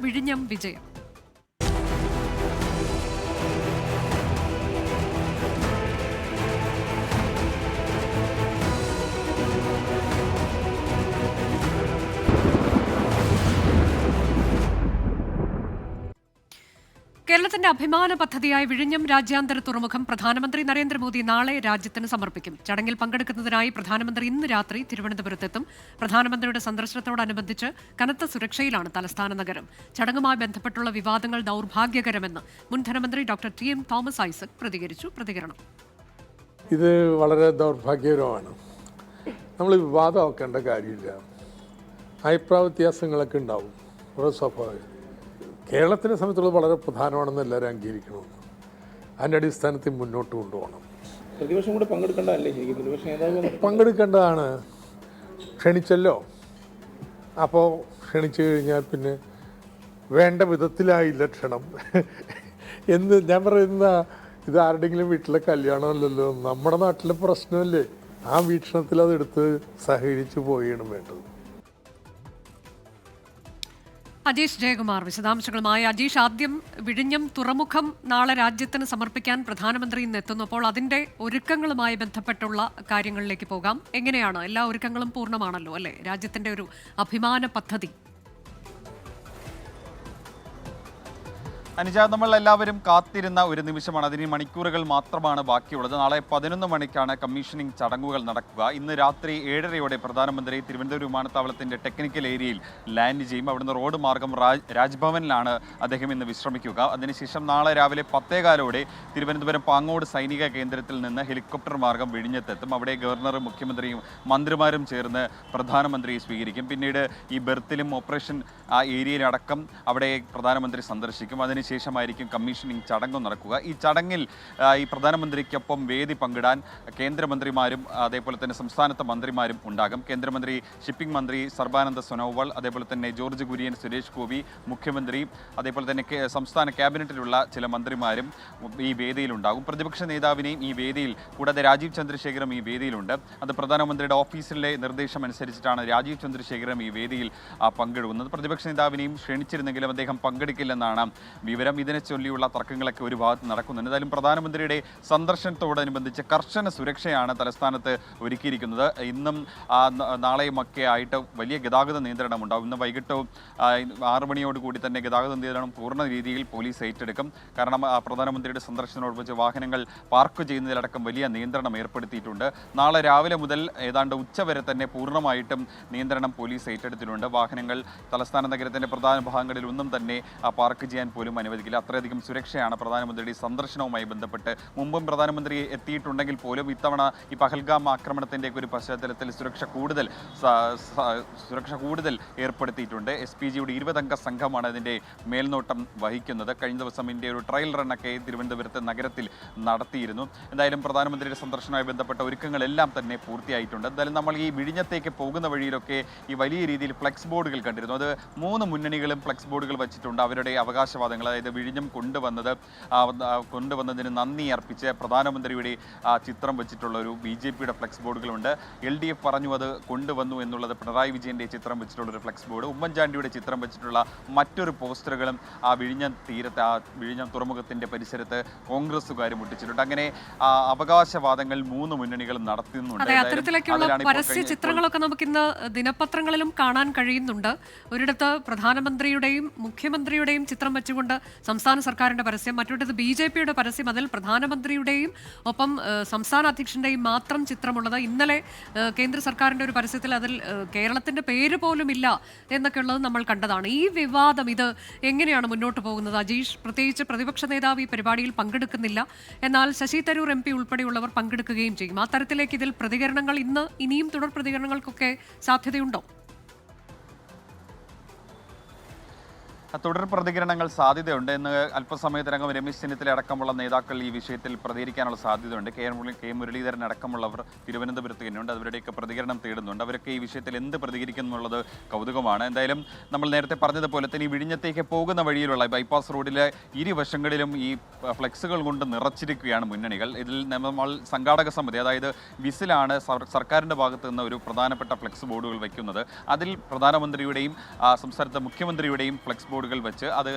വിഴിഞ്ഞം വിജയം. കേരളത്തിന്റെ അഭിമാന പദ്ധതിയായ വിഴിഞ്ഞം രാജ്യാന്തര തുറമുഖം പ്രധാനമന്ത്രി നരേന്ദ്രമോദി നാളെ രാജ്യത്തിന് സമർപ്പിക്കും. ചടങ്ങിൽ പങ്കെടുക്കുന്നതിനായി പ്രധാനമന്ത്രി ഇന്ന് രാത്രി തിരുവനന്തപുരത്തെത്തും. പ്രധാനമന്ത്രിയുടെ സന്ദർശനത്തോടനുബന്ധിച്ച് കനത്ത സുരക്ഷയിലാണ് തലസ്ഥാന നഗരം. ചടങ്ങുമായി ബന്ധപ്പെട്ടുള്ള വിവാദങ്ങൾ ദൗർഭാഗ്യകരമെന്ന് മുൻ ധനമന്ത്രി ഡോക്ടർ ടി.എം. തോമസ് ഐസക് പ്രതികരിച്ചു. പ്രതികരണം: ഇത് വളരെ ദൗർഭാഗ്യകരമാണ്. നമ്മൾ വിവാദമാക്കേണ്ട കാര്യമില്ല. അഭിപ്രായ വ്യത്യാസങ്ങളൊക്കെ ഉണ്ടാവും, വളരെ സ്വാഭാവികം. കേരളത്തിനെ സംബന്ധിച്ചുള്ളത് വളരെ പ്രധാനമാണെന്ന് എല്ലാവരും അംഗീകരിക്കണമെന്ന്, അതിൻ്റെ അടിസ്ഥാനത്തിൽ മുന്നോട്ട് കൊണ്ടുപോകണം. പ്രതിപക്ഷം കൂടെ പങ്കെടുക്കേണ്ടതല്ലേ? പങ്കെടുക്കേണ്ടതാണ്. ക്ഷണിച്ചല്ലോ, അപ്പോൾ ക്ഷണിച്ചു കഴിഞ്ഞാൽ പിന്നെ വേണ്ട വിധത്തിലായില്ല ക്ഷണം എന്ന് ഞാൻ പറയുന്ന, ഇത് ആരുടെങ്കിലും വീട്ടിലെ കല്യാണമല്ലല്ലോ, നമ്മുടെ നാട്ടിലെ പ്രശ്നമല്ലേ. ആ വീക്ഷണത്തിൽ അതെടുത്ത് സഹകരിച്ചു പോവുകയാണ് വേണ്ടത്. അജീഷ് ജയകുമാർ വിശദാംശങ്ങളുമായി. അജീഷ്, ആദ്യം വിഴിഞ്ഞം തുറമുഖം നാളെ രാജ്യത്തിന് സമർപ്പിക്കാൻ പ്രധാനമന്ത്രി ഇന്ന് എത്തുന്നു. അപ്പോൾ അതിന്റെ ഒരുക്കങ്ങളുമായി ബന്ധപ്പെട്ടുള്ള കാര്യങ്ങളിലേക്ക് പോകാം. എങ്ങനെയാണ്? എല്ലാ ഒരുക്കങ്ങളും പൂർണ്ണമാണല്ലോ അല്ലേ? രാജ്യത്തിന്റെ ഒരു അഭിമാന പദ്ധതി. അനുജ, നമ്മൾ എല്ലാവരും കാത്തിരുന്ന ഒരു നിമിഷമാണ്. അതിന് മണിക്കൂറുകൾ മാത്രമാണ് ബാക്കിയുള്ളത്. നാളെ 11 മണിക്കാണ് കമ്മീഷനിങ് ചടങ്ങുകൾ നടക്കുക. ഇന്ന് രാത്രി 7:30 പ്രധാനമന്ത്രി തിരുവനന്തപുരം വിമാനത്താവളത്തിന്റെ ടെക്നിക്കൽ ഏരിയയിൽ ലാൻഡ് ചെയ്യും. അവിടുന്ന് റോഡ് മാർഗം രാജ്ഭവനിലാണ് അദ്ദേഹം ഇന്ന് വിശ്രമിക്കുക. അതിനുശേഷം നാളെ രാവിലെ 10:15 തിരുവനന്തപുരം പാങ്ങോട് സൈനിക കേന്ദ്രത്തിൽ നിന്ന് ഹെലികോപ്റ്റർ മാർഗം വിഴിഞ്ഞത്തെത്തും. അവിടെ ഗവർണറും മുഖ്യമന്ത്രിയും മന്ത്രിമാരും ചേർന്ന് പ്രധാനമന്ത്രിയെ സ്വീകരിക്കും. പിന്നീട് ഈ ബെർത്തിലും ഓപ്പറേഷൻ ഏരിയയിലടക്കം അവിടെ പ്രധാനമന്ത്രി സന്ദർശിക്കും. ശേഷമായിരിക്കും കമ്മീഷനിങ് ചടങ്ങ് നടക്കുക. ഈ ചടങ്ങിൽ ഈ പ്രധാനമന്ത്രിക്കൊപ്പം വേദി പങ്കിടാൻ കേന്ദ്രമന്ത്രിമാരും അതേപോലെ തന്നെ സംസ്ഥാനത്തെ മന്ത്രിമാരും ഉണ്ടാകും. കേന്ദ്രമന്ത്രി ഷിപ്പിംഗ് മന്ത്രി സർബാനന്ദ സോനോവാൾ, അതേപോലെ തന്നെ ജോർജ് കുര്യൻ, സുരേഷ് ഗോപി, മുഖ്യമന്ത്രി, അതേപോലെ തന്നെ സംസ്ഥാന ക്യാബിനറ്റിലുള്ള ചില മന്ത്രിമാരും ഈ വേദിയിലുണ്ടാകും. പ്രതിപക്ഷ നേതാവിനെയും ഈ വേദിയിൽ, കൂടാതെ രാജീവ് ചന്ദ്രശേഖറും ഈ വേദിയിലുണ്ട്. അത് പ്രധാനമന്ത്രിയുടെ ഓഫീസിലെ നിർദ്ദേശം അനുസരിച്ചിട്ടാണ് രാജീവ് ചന്ദ്രശേഖറും ഈ വേദിയിൽ പങ്കെടുക്കുന്നത്. പ്രതിപക്ഷ നേതാവിനെയും ക്ഷണിച്ചിരുന്നെങ്കിലും അദ്ദേഹം പങ്കെടുക്കില്ലെന്നാണ് വിവരം. ഇതിനെ ചൊല്ലിയുള്ള തർക്കങ്ങളൊക്കെ ഒരു ഭാഗത്ത് നടക്കുന്നുണ്ട്. എന്തായാലും പ്രധാനമന്ത്രിയുടെ സന്ദർശനത്തോടനുബന്ധിച്ച് കർശന സുരക്ഷയാണ് തലസ്ഥാനത്ത് ഒരുക്കിയിരിക്കുന്നത്. ഇന്നും നാളെയുമൊക്കെ ആയിട്ട് വലിയ ഗതാഗത നിയന്ത്രണം ഉണ്ടാകും. ഇന്ന് വൈകിട്ട് 6 മണിയോടുകൂടി തന്നെ ഗതാഗത നിയന്ത്രണം പൂർണ്ണ രീതിയിൽ പോലീസ് ഏറ്റെടുക്കും. കാരണം പ്രധാനമന്ത്രിയുടെ സന്ദർശനത്തോടനുബന്ധിച്ച് വാഹനങ്ങൾ പാർക്ക് ചെയ്യുന്നതിലടക്കം വലിയ നിയന്ത്രണം ഏർപ്പെടുത്തിയിട്ടുണ്ട്. നാളെ രാവിലെ മുതൽ ഏതാണ്ട് ഉച്ചവരെ തന്നെ പൂർണ്ണമായിട്ടും നിയന്ത്രണം പോലീസ് ഏറ്റെടുത്തിട്ടുണ്ട്. വാഹനങ്ങൾ തലസ്ഥാന നഗരത്തിൻ്റെ പ്രധാന ഭാഗങ്ങളിൽ ഒന്നും തന്നെ പാർക്ക് ചെയ്യാൻ പോലും അനുവദിക്കില്ല. അത്രയധികം സുരക്ഷയാണ് പ്രധാനമന്ത്രിയുടെ സന്ദർശനവുമായി ബന്ധപ്പെട്ട്. മുമ്പും പ്രധാനമന്ത്രി എത്തിയിട്ടുണ്ടെങ്കിൽ പോലും ഇത്തവണ ഈ പഹൽഗാം ആക്രമണത്തിൻ്റെ ഒരു പശ്ചാത്തലത്തിൽ സുരക്ഷ കൂടുതൽ ഏർപ്പെടുത്തിയിട്ടുണ്ട്. SPGയുടെ 20-അംഗ സംഘമാണ് ഇതിൻ്റെ മേൽനോട്ടം വഹിക്കുന്നത്. കഴിഞ്ഞ ദിവസം ഇതിൻ്റെ ഒരു ട്രയൽ റണ്ണൊക്കെ തിരുവനന്തപുരത്ത് നഗരത്തിൽ നടത്തിയിരുന്നു. എന്തായാലും പ്രധാനമന്ത്രിയുടെ സന്ദർശനവുമായി ബന്ധപ്പെട്ട ഒരുക്കങ്ങളെല്ലാം തന്നെ പൂർത്തിയായിട്ടുണ്ട്. എന്തായാലും നമ്മൾ ഈ വിഴിഞ്ഞത്തേക്ക് പോകുന്ന വഴിയിലൊക്കെ ഈ വലിയ രീതിയിൽ ഫ്ലെക്സ് ബോർഡുകൾ കണ്ടിരുന്നു. അത് 3 മുന്നണികളും ഫ്ലെക്സ് ബോർഡുകൾ വെച്ചിട്ടുണ്ട്. അവരുടെ അവകാശവാദങ്ങൾ, അതായത് വിഴിഞ്ഞം കൊണ്ടുവന്നതിന് നന്ദി അർപ്പിച്ച് പ്രധാനമന്ത്രിയുടെ ചിത്രം വെച്ചിട്ടുള്ള ഒരു BJPയുടെ ഫ്ലെക്സ് ബോർഡുകളുണ്ട്. LDF പറഞ്ഞു അത് കൊണ്ടുവന്നു എന്നുള്ളത് പിണറായി വിജയൻ്റെ ചിത്രം വെച്ചിട്ടുള്ള ഒരു ഫ്ലെക്സ് ബോർഡ്. ഉമ്മൻചാണ്ടിയുടെ ചിത്രം വെച്ചിട്ടുള്ള മറ്റൊരു പോസ്റ്ററുകളും ആ വിഴിഞ്ഞം തീരത്ത്, ആ വിഴിഞ്ഞം തുറമുഖത്തിൻ്റെ പരിസരത്ത് കോൺഗ്രസ്സുകാർ മുട്ടിച്ചിട്ടുണ്ട്. അങ്ങനെ അവകാശവാദങ്ങൾ 3 മുന്നണികളും നടത്തുന്നുണ്ട്. അത്തരത്തിലേക്കുള്ള പരസ്യ ചിത്രങ്ങളൊക്കെ നമുക്കിന്ന് ദിനപത്രങ്ങളിലും കാണാൻ കഴിയുന്നുണ്ട്. ഒരിടത്ത് പ്രധാനമന്ത്രിയുടെയും മുഖ്യമന്ത്രിയുടെയും ചിത്രം വെച്ചുകൊണ്ട് സംസ്ഥാന സർക്കാരിന്റെ പരസ്യം, മറ്റൊരിടത്ത് BJPയുടെ പരസ്യം, അതിൽ പ്രധാനമന്ത്രിയുടെയും ഒപ്പം സംസ്ഥാന അധ്യക്ഷന്റെയും മാത്രം ചിത്രമുള്ളത്. ഇന്നലെ കേന്ദ്ര സർക്കാരിന്റെ ഒരു പരസ്യത്തിൽ അതിൽ കേരളത്തിന്റെ പേര് പോലും ഇല്ല എന്നൊക്കെ ഉള്ളത് നമ്മൾ കണ്ടതാണ്. ഈ വിവാദം ഇത് എങ്ങനെയാണ് മുന്നോട്ട് പോകുന്നത്? അജീഷ്, പ്രത്യേകിച്ച് പ്രതിപക്ഷ നേതാവ് ഈ പരിപാടിയിൽ പങ്കെടുക്കുന്നില്ല, എന്നാൽ ശശി തരൂർ MP ഉൾപ്പെടെയുള്ളവർ പങ്കെടുക്കുകയും ചെയ്യും. ആ തരത്തിലേക്ക് ഇതിൽ പ്രതികരണങ്ങൾ ഇനിയും തുടർ പ്രതികരണങ്ങൾക്കൊക്കെ സാധ്യതയുണ്ടോ? തുടർ പ്രതികരണങ്ങൾ സാധ്യതയുണ്ട് എന്ന് അല്പസമയത്തിനകം രമേശ് ചെന്നിത്തല അടക്കമുള്ള നേതാക്കൾ ഈ വിഷയത്തിൽ പ്രതികരിക്കാനുള്ള സാധ്യതയുണ്ട്. കെ മുരളീധരൻ അടക്കമുള്ളവർ തിരുവനന്തപുരത്ത് തന്നെയുണ്ട്. അവരുടെയൊക്കെ പ്രതികരണം തേടുന്നുണ്ട്. അവരൊക്കെ ഈ വിഷയത്തിൽ എന്ത് പ്രതികരിക്കുന്നു എന്നുള്ളത് കൗതുകമാണ്. എന്തായാലും നമ്മൾ നേരത്തെ പറഞ്ഞതുപോലെ തന്നെ ഈ വിഴിഞ്ഞത്തേക്ക് പോകുന്ന വഴിയിലുള്ള ബൈപ്പാസ് റോഡിലെ ഇരുവശങ്ങളിലും ഈ ഫ്ലെക്സുകൾ കൊണ്ട് നിറച്ചിരിക്കുകയാണ് മുന്നണികൾ. ഇതിൽ നമ്മൾ സംഘാടക സമിതി, അതായത് വിസിലാണ് സർക്കാരിൻ്റെ ഭാഗത്ത് നിന്ന് ഒരു പ്രധാനപ്പെട്ട ഫ്ലെക്സ് ബോർഡുകൾ വയ്ക്കുന്നത്. അതിൽ പ്രധാനമന്ത്രിയുടെയും സംസ്ഥാനത്തെ മുഖ്യമന്ത്രിയുടെയും ഫ്ലെക്സ് ബോർഡ് ബോർഡുകൾ വെച്ച് അത്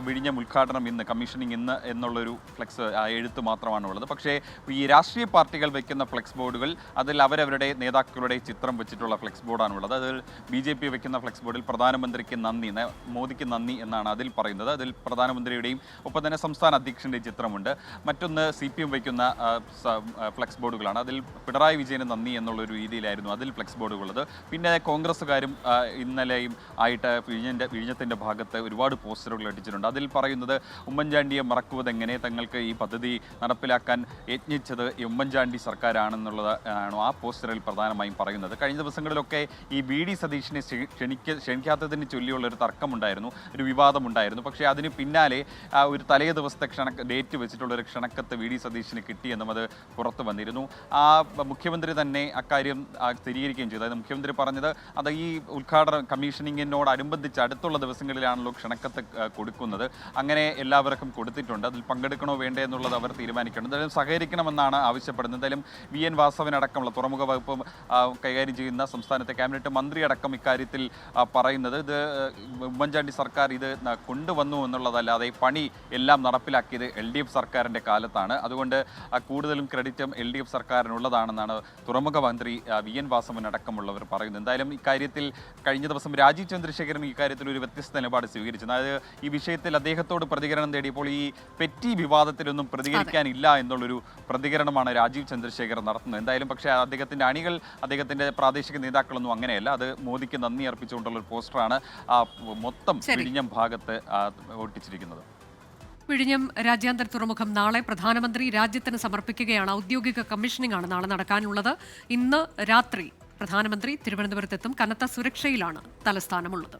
വിഴിഞ്ഞം ഉദ്ഘാടനം ഇന്ന്, കമ്മീഷനിങ് ഇന്ന് എന്നുള്ളൊരു ഫ്ലെക്സ് എഴുത്ത് മാത്രമാണ് ഉള്ളത്. പക്ഷേ ഈ രാഷ്ട്രീയ പാർട്ടികൾ വെക്കുന്ന ഫ്ലെക്സ് ബോർഡുകൾ അതിൽ അവരവരുടെ നേതാക്കളുടെ ചിത്രം വെച്ചിട്ടുള്ള ഫ്ലെക്സ് ബോർഡാണുള്ളത്. അതിൽ BJP വെക്കുന്ന ഫ്ലെക്സ് ബോർഡിൽ പ്രധാനമന്ത്രിക്ക് നന്ദി, മോദിക്ക് നന്ദി എന്നാണ് അതിൽ പറയുന്നത്. അതിൽ പ്രധാനമന്ത്രിയുടെയും ഒപ്പം തന്നെ സംസ്ഥാന അധ്യക്ഷൻ്റെയും ചിത്രമുണ്ട്. മറ്റൊന്ന് CPM വയ്ക്കുന്ന ഫ്ലെക്സ് ബോർഡുകളാണ്. അതിൽ പിണറായി വിജയന് നന്ദി എന്നുള്ളൊരു രീതിയിലായിരുന്നു അതിൽ ഫ്ലെക്സ് ബോർഡുകളുള്ളത്. പിന്നെ കോൺഗ്രസ്സുകാരും ഇന്നലെയും ആയിട്ട് വിഴിഞ്ഞത്തിൻ്റെ ഭാഗത്ത് ഒരുപാട് പോസ്റ്ററുകൾ അടിച്ചിട്ടുണ്ട്. അതിൽ പറയുന്നത് ഉമ്മൻചാണ്ടിയെ മറക്കുവതെങ്ങനെ, തങ്ങൾക്ക് ഈ പദ്ധതി നടപ്പിലാക്കാൻ യത്നിച്ചത് ഉമ്മൻചാണ്ടി സർക്കാരാണെന്നുള്ളത് ആണോ ആ പോസ്റ്ററിൽ പ്രധാനമായും പറയുന്നത്. കഴിഞ്ഞ ദിവസങ്ങളിലൊക്കെ ഈ VD സതീഷിനെ ക്ഷണിക്കാത്തതിന് ചൊല്ലിയുള്ള ഒരു തർക്കമുണ്ടായിരുന്നു, ഒരു വിവാദമുണ്ടായിരുന്നു. പക്ഷേ അതിന് പിന്നാലെ ഒരു തലേ ദിവസത്തെ ഡേറ്റ് വെച്ചിട്ടുള്ളൊരു ക്ഷണക്കത്ത് VD സതീഷിന് കിട്ടിയെന്നും അത് പുറത്തു വന്നിരുന്നു. ആ മുഖ്യമന്ത്രി തന്നെ അക്കാര്യം സ്ഥിരീകരിക്കുകയും ചെയ്തു. അതായത് മുഖ്യമന്ത്രി പറഞ്ഞത് അത് ഈ ഉദ്ഘാടന കമ്മീഷനിങ്ങിനോടനുബന്ധിച്ച് അടുത്തുള്ള ദിവസങ്ങളിലാണല്ലോ ക്ഷണക്കത്ത് കൊടുക്കുന്നത്, അങ്ങനെ എല്ലാവർക്കും കൊടുത്തിട്ടുണ്ട്, അതിൽ പങ്കെടുക്കണോ വേണ്ടേ എന്നുള്ളത് അവർ തീരുമാനിക്കണം, എന്തായാലും സഹകരിക്കണമെന്നാണ് ആവശ്യപ്പെടുന്നത്. എന്തായാലും VN വാസവനടക്കമുള്ള തുറമുഖ വകുപ്പ് കൈകാര്യം ചെയ്യുന്ന സംസ്ഥാനത്തെ ക്യാബിനറ്റ് മന്ത്രി അടക്കം ഇക്കാര്യത്തിൽ പറയുന്നത് ഇത് ഉമ്മൻചാണ്ടി സർക്കാർ ഇത് കൊണ്ടുവന്നു എന്നുള്ളതല്ലാതെ പണി എല്ലാം നടപ്പിലാക്കിയത് LDF സർക്കാരിൻ്റെ കാലത്താണ്, അതുകൊണ്ട് കൂടുതലും ക്രെഡിറ്റും LDF സർക്കാരിനുള്ളതാണെന്നാണ് തുറമുഖ മന്ത്രി VN വാസവൻ അടക്കമുള്ളവർ പറയുന്നത്. എന്തായാലും ഇക്കാര്യത്തിൽ കഴിഞ്ഞ ദിവസം രാജീവ് ചന്ദ്രശേഖരൻ ഇക്കാര്യത്തിൽ ഒരു വ്യത്യസ്ത നിലപാട് സ്വീകരിച്ചു. അതായത് ഈ വിഷയത്തിൽ അദ്ദേഹത്തോട് പ്രതികരണം തേടിയപ്പോൾ ഈ പെറ്റി വിവാദത്തിലൊന്നും പ്രതികരിക്കാനില്ല എന്നുള്ളൊരു പ്രതികരണമാണ് രാജീവ് ചന്ദ്രശേഖർ നടത്തുന്നത്. എന്തായാലും പക്ഷേ അദ്ദേഹത്തിൻ്റെ അണികൾ, അദ്ദേഹത്തിൻ്റെ പ്രാദേശിക നേതാക്കളൊന്നും അങ്ങനെയല്ല. അത് മോദിക്ക് നന്ദി അർപ്പിച്ചുകൊണ്ടുള്ള ഒരു പോസ്റ്ററാണ് മൊത്തം വിഴിഞ്ഞം ഭാഗത്ത് ഒട്ടിച്ചിരിക്കുന്നത്. വിഴിഞ്ഞം രാജ്യാന്തര തുറമുഖം നാളെ പ്രധാനമന്ത്രി രാജ്യത്തിന് സമർപ്പിക്കുകയാണ്. ഔദ്യോഗിക കമ്മീഷനിംഗ് ആണ് നാളെ നടക്കാനുള്ളത്. ഇന്ന് രാത്രി പ്രധാനമന്ത്രി തിരുവനന്തപുരത്തെത്തും. കനത്ത സുരക്ഷയിലാണ് തലസ്ഥാനമുള്ളത്.